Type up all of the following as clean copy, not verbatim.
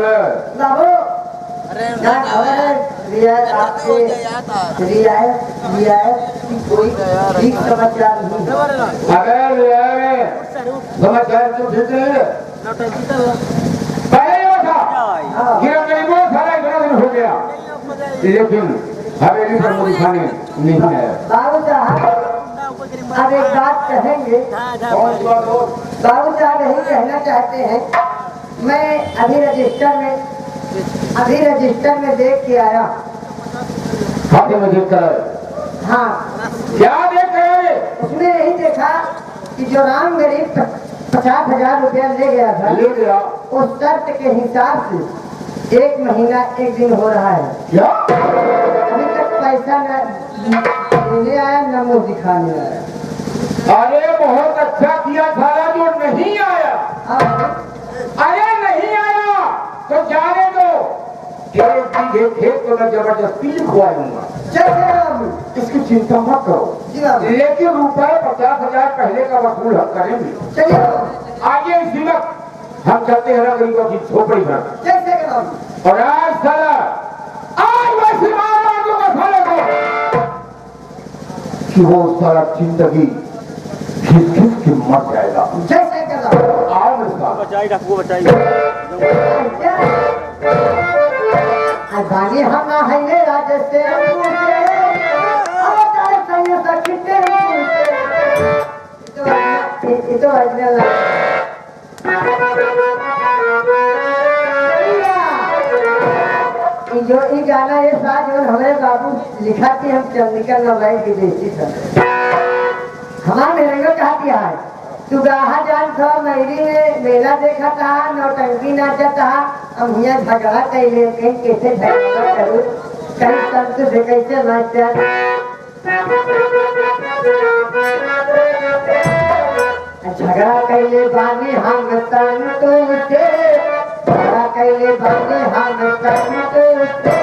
ले बाबू क्या खबर है रियायत आपसे रियायत की कोई ठीक समाचार नहीं। अरे रियायत समाचार तो ठीक है पहले ही था गिरा गरीबों सारा इतना दिन हो गया लेकिन हवेली पर मुझे खाने नहीं आया। बाबू साहब अब एक बात कहेंगे। बाबू साहब यही कहना चाहते हैं मैं अभी रजिस्टर में देख के आया। खाते में देख कर हाँ क्या देख रहे? उसने यही देखा कि जो राम गरीब 50,000 रुपया ले गया था उस शर्त के हिसाब से 1 महीना 1 दिन हो रहा है। क्या अभी तक पैसा न लेने आया न मुँह दिखाने आया। अरे बहुत अच्छा किया सारा जो नहीं आया। अरे नहीं आया तो जाने दो खेत को मैं जबरदस्ती लिखवाऊंगा। इसकी चिंता मत करो लेकिन रुपए 50,000 पहले का वसूल हम करेंगे। आगे इसी वक्त हम चलते हैं गरीबों की झोपड़ी पर और आज साला आज वैसे मार दूंगा साले को कि वो सारा जिंदगी खिस खिस के मर जाएगा। आओ इसका बचाई डाकू बचाई गाने हम है ने राजेश से तो जो ये गाना ये साथ जो हमारे बाबू लिखा थी हम चंद्रिका नौलाई की बेटी था हमारा मेरेंगो कहा दिया है तू गाहा जान था मेरी में मेला देखा था नौटंकी नाचा था हम यहाँ झगड़ा कैले कहीं कैसे झगड़ा करूँ कहीं संत से कैसे मास्टर झगड़ा कैले बानी हम तन तो उठे झगड़ा कैले बानी हम तन तो उठे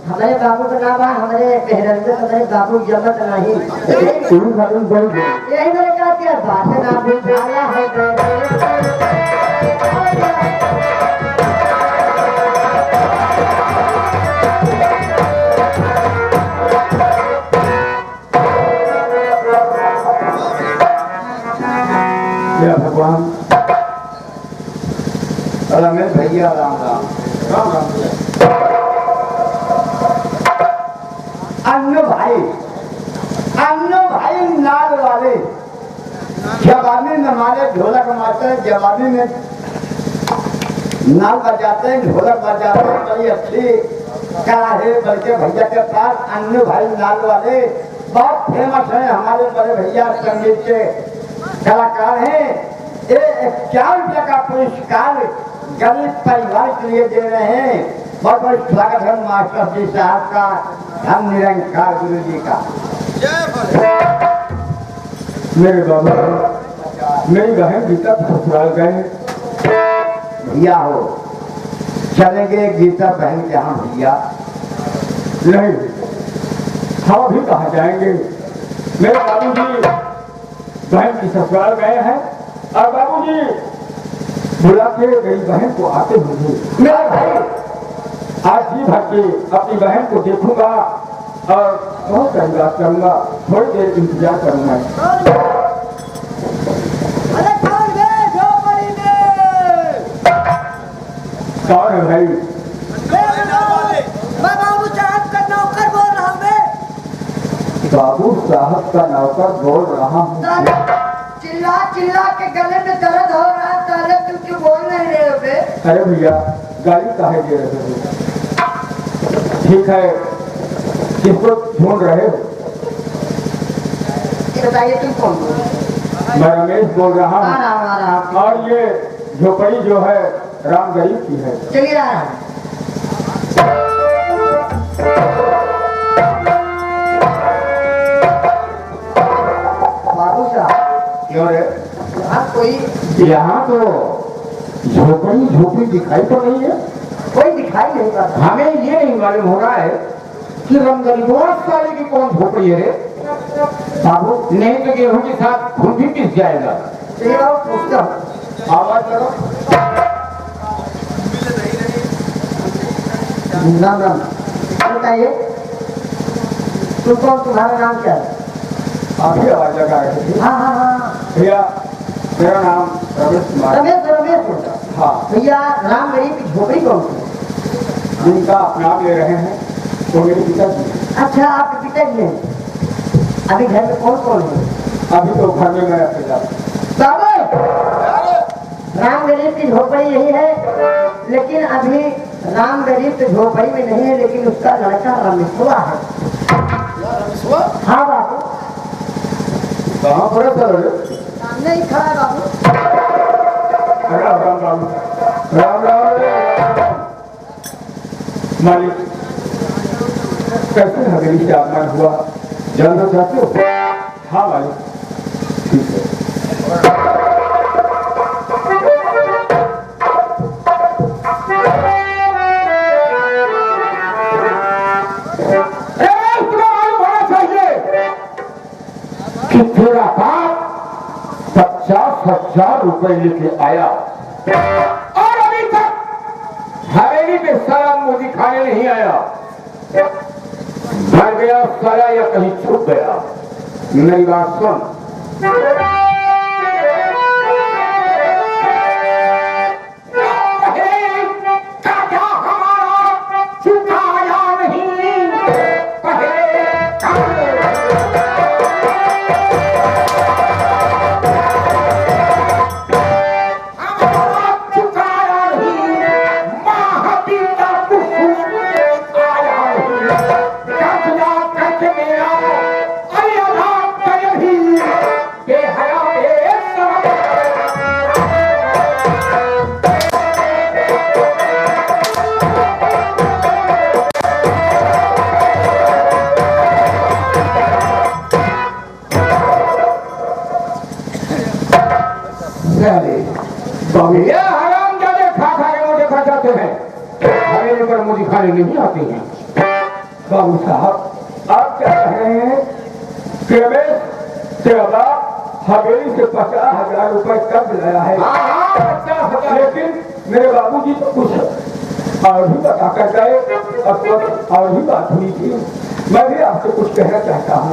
हमारे बाबू का नाम है हमारे पहरंदे हमारे बाबू जमत नहीं यही मैंने कहा कि बात ना बुझाया है या भगवान रमेश भैया राम राम राम राम अन्नो भाई नाल वाले जवानी न मारे ढोलक मारते हैं जवानी में नाल बजाते हैं ढोलक बजाते हैं बड़ी अच्छी कला है बल्कि भैया के पास अन्नो भाई नाल वाले बहुत फेमस है हमारे बड़े भैया संगीत के कलाकार हैं। ये 51 रुपये का पुरस्कार गरीब परिवार के लिए दे रहे हैं। बहुत बहुत स्वागत है मास्टर जी साहब का धन निरंकार गुरु जी का। मेरे बाबा मेरी बहन गीता ससुराल गए भैया हो चलेंगे गीता बहन के यहाँ भैया नहीं हम अभी कहाँ जाएंगे। मेरे बाबूजी बहन की ससुराल गए हैं और बाबूजी बुला के गई बहन को आते होंगे। मेरे भाई आज ही भर के अपनी बहन को देखूंगा और बहुत सारी बात करूंगा थोड़ी देर इंतजार करूंगा। कौन है भाई? मैं बाबू साहब का नौकर बोल रहा हूँ। बाबू साहब का नौकर बोल रहा हूँ। चिल्ला चिल्ला के गले में दर्द हो रहा है ताले तुम क्यों बोल नहीं रहे हो बे? अरे भैया गाली काहे दे रहे हो? ठीक है किसको ढूंढ रहे हो? ये बताइए तुम कौन हो? मैं रमेश बोल रहा आ हूँ। रहा हूँ, आ रहा हूँ। और ये झोपड़ी जो है राम गरीब की है। चलिए आ रहा हूँ। बाबू साहब, क्यों रे? यहाँ कोई यहाँ तो झोपड़ी झोपड़ी दिखाई तो नहीं है। कोई दिखाई नहीं पड़ रहा। हमें ये नहीं मालूम हो रहा है कि रमगरीबों वाले की कौन झोपड़ी है रे? बाबू नहीं तो गेहूं के साथ खून भी पिस जाएगा। चलिए बाबू पूछता हूँ। आवाज करो। राम राम। बताइए तुम कौन, तुम्हारा नाम क्या है? आप ही आवाज लगा रहे थे। हाँ हाँ हाँ, भैया मेरा नाम रमेश कुमार। रमेश रमेश बोलता। हाँ, भैया राम गरीब की झोपड़ी कौन सी है? जिनका नाम ले रहे हैं वो मेरे पिताजी हैं। अच्छा, आपके पिताजी हैं। अभी घर में कौन कौन है? अभी तो घर में मैं अकेला हूँ। बाबू, राम गरीब की झोपड़ी यही है, लेकिन अभी राम गरीब की झोपड़ी में नहीं है, लेकिन उसका लड़का रमेशवा है। हाँ बाबू, कहाँ पर है सर? सामने ही खड़ा है बाबू। राम राम राम राम राम। मालिक कैसे हवेली से आगमन हुआ जानना चाहते हो? हाँ मालिक, ठीक है। कि तेरा बाप 50,000 रुपए लेके आया और अभी तक हवेली पे सलाम मुझे खाने नहीं आया। मर गया साला या कहीं छुप गया? मेरी बात सुन। मुझे खाने नहीं आते हैं। बाबू साहब, आप क्या कह रहे हैं कि रमेश तेरा बाप हवेली से 50,000 रुपए कब लाया है? 50,000। लेकिन मेरे बाबूजी तो कुछ और भी बता कर गए और भी बात हुई थी। मैं भी आपसे कुछ कहना चाहता हूँ।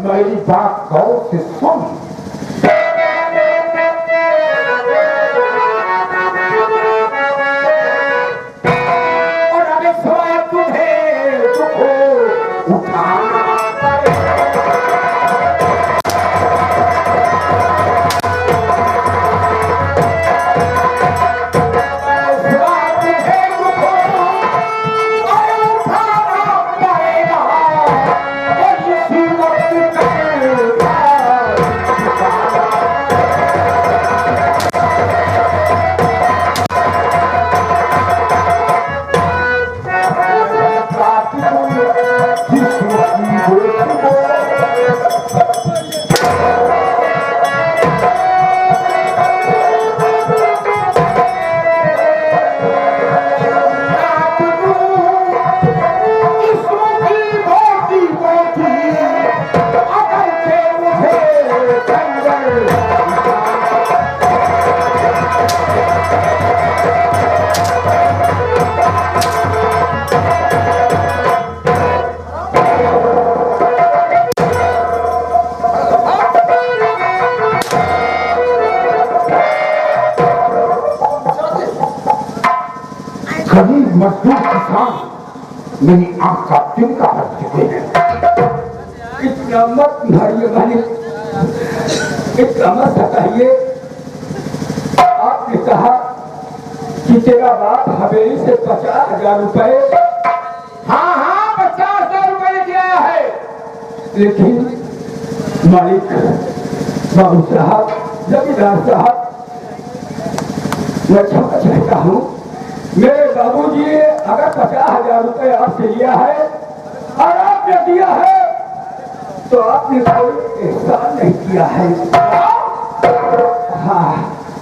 मेरी बात गौर से सुन। और अब सवाल तुझे तुझको उठाना गरीब मजदूर किसान मेरी आंख का तिनका कर चुके हैं। इतना मत मारिए मालिक, इतना मत सताइए। आपने कहा कि तेरा बाप हवेली से 50,000 रुपए, हाँ हाँ 50,000 रुपए दिया है, लेकिन मालिक बाबू साहब, जमींदार साहब, मैं क्षमा चाहता हूँ। मेरे बाबूजी ने अगर 50,000 रुपए आपसे लिया है और आपने दिया है तो आपने कोई एहसान नहीं किया है। हाँ,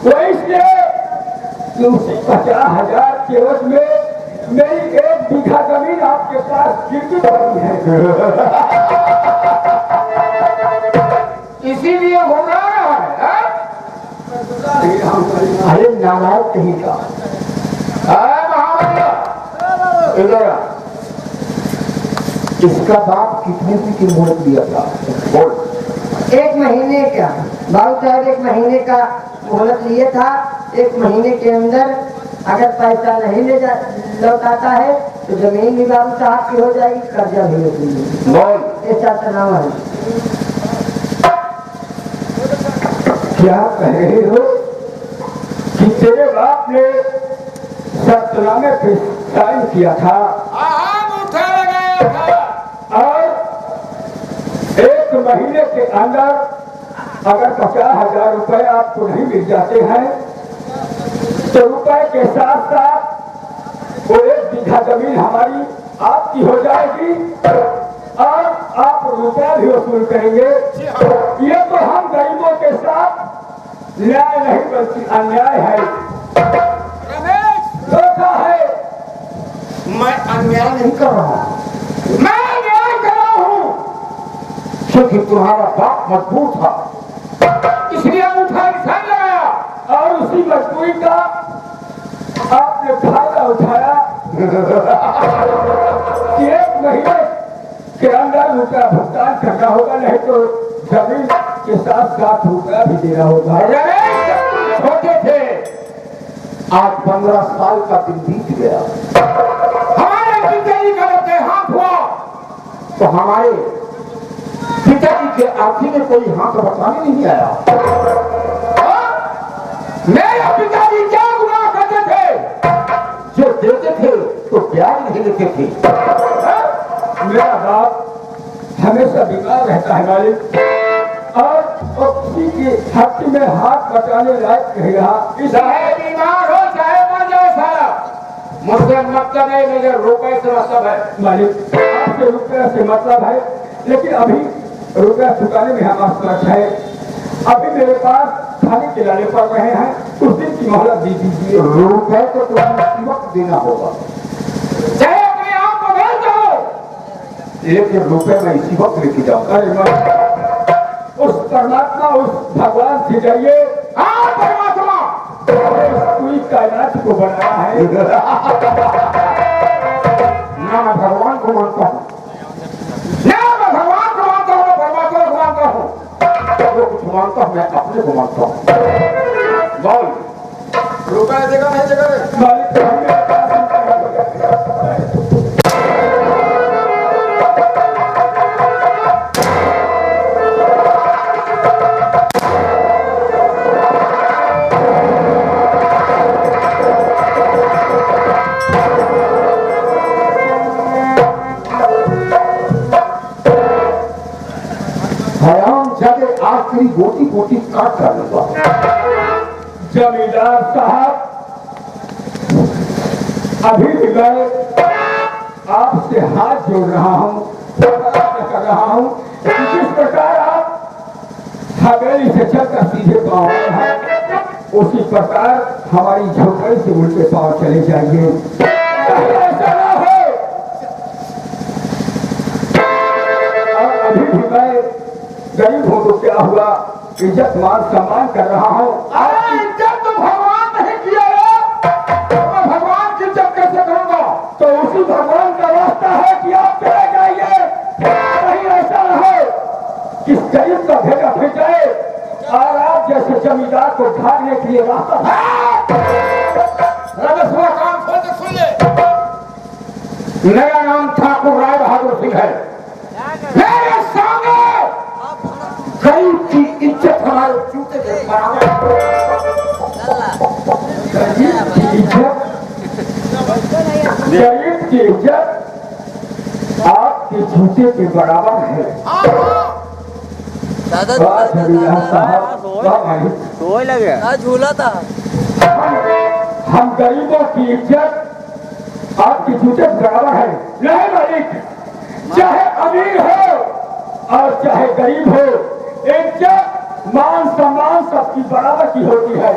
वो इसलिए कि उसी 50,000 के एवज में मेरी 1 बीघा जमीन आपके पास गिरवी पड़ी है। इसीलिए घूम रहा है। अरे नालायक कहीं का। इधर इसका बाप कितने की मुहूर्त दिया था? बोल। 1 महीने का बाबू साहब, 1 महीने का मुहूर्त लिए था। 1 महीने के अंदर अगर पैसा नहीं लौटाता है तो जमीन भी बाबू साहब की हो जाएगी, कर्जा भी हो जाएगी। बोल। ऐसा तनाव है। क्या कह रहे हो कि तेरे बाप ने शर्तनामे पे साइन किया था और 1 महीने के अंदर अगर 50,000 रुपए आपको नहीं मिल जाते हैं तो रुपए के साथ साथ वो 1 बीघा जमीन हमारी आपकी हो जाएगी और आप रुपया भी वसूल करेंगे। ये तो हम गरीबों के साथ न्याय नहीं बल्कि अन्याय है, धोखा है। मैं अन्याय नहीं कर रहा हूं, मैं अन्याय कर रहा हूं क्योंकि तुम्हारा बाप मजबूर था, इसलिए अंगूठा निशान लगाया और उसी मजबूरी का आपने फायदा उठाया। 1 महीने के अंदर रुपया भुगतान करना होगा, नहीं तो जमीन के साथ साथ रुपया भी देना होगा। छोटे थे, आज 15 साल का दिन बीत गया। हमारे पिताजी का जब देहांत हुआ तो हमारे पिताजी के आँखी में कोई हाथ बताने नहीं आया। मेरे पिताजी क्या गुनाह करते थे? जो देते थे तो ब्याज नहीं लेते थे। मेरा बाप हमेशा बीमार रहता है मालिक, और किसी की छाती में हाथ बचाने लायक नहीं रहा। चाहे बीमार हो चाहे मर जाओ सारा, मुझसे मतलब नहीं, मेरे रुपए से मतलब है। मालिक आपके रुपये से मतलब है, लेकिन अभी रुपया चुकाने में हम असमर्थ है। अभी मेरे पास खाने खिलाने पड़ रहे हैं, कुछ दिन की मोहलत दे दीजिए। रुपए को तुम्हें वक्त देना होगा, चाहे अपने आप को भेज दो, लेकिन रुपए में इसी वक्त लेके जाऊंगा। अरे मालिक, उस परमात्मा, उस भगवान से जाइए। हाँ परमात्मा, पूरी कायनात को बनाया है। ना मैं भगवान को मानता हूँ, ना मैं भगवान को मानता हूँ, परमात्मा को मानता हूँ, मैं अपने को मानता हूँ। बोल रुपए देगा नहीं देगा रे? मालिक हम मेरे पास रुपया हराम जाके आखिरी गोटी गोटी काट डालूंगा। जमींदार साहब, अभी भी मैं आपसे हाथ जोड़ रहा हूँ, प्रार्थना कर रहा हूँ कि जिस प्रकार आप हवेली से चलकर सीधे पाँव आए हैं, उसी प्रकार हमारी झोपड़ी से उल्टे पाँव चले जाइए। कहीं ऐसा ना हो। और अभी भी मैं गरीब हूँ तो क्या हुआ, इज्जत मान सम्मान कर रहा हूँ। अरे इज्जत तो भगवान नहीं किया है, तो मैं भगवान की इज्जत कैसे करूंगा? तो उसी भगवान का रास्ता है कि आप चले जाइए। कहीं ऐसा न हो कि गरीब का भेजा फिर जाए और आप जैसे जमींदार को भागने के लिए रास्ता राजस्व काम खोल के सुन ले। मेरा नाम ठाकुर राय बहादुर सिंह है। मेरे सामने गरीब की इज्जत हमारे जूते के बराबर गरीब की इज्जत, गरीब की इज्जत आपके जूते के बराबर है। दादा वाह जमींदार साहब, वाह मालिक। सोए लगे झूला था। हम गरीबों की इज्जत आपकी जूते के बराबर है। नहीं मालिक, चाहे अमीर हो और चाहे गरीब हो, इज्जत मान सम्मान सबकी बराबर की होती है।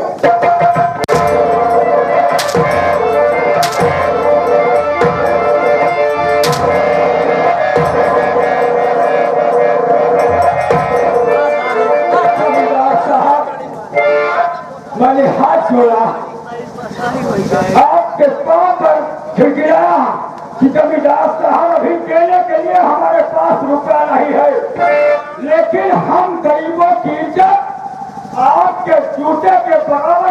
जमींदार साहब, मैंने हाथ जोड़ा, आपके पांव पर गिड़गिड़ाया कि जमींदार साहब अभी देने के लिए हमारे पास रुपया नहीं है, लेकिन हम गरीबों की इज्जत आपके जूते के बराबर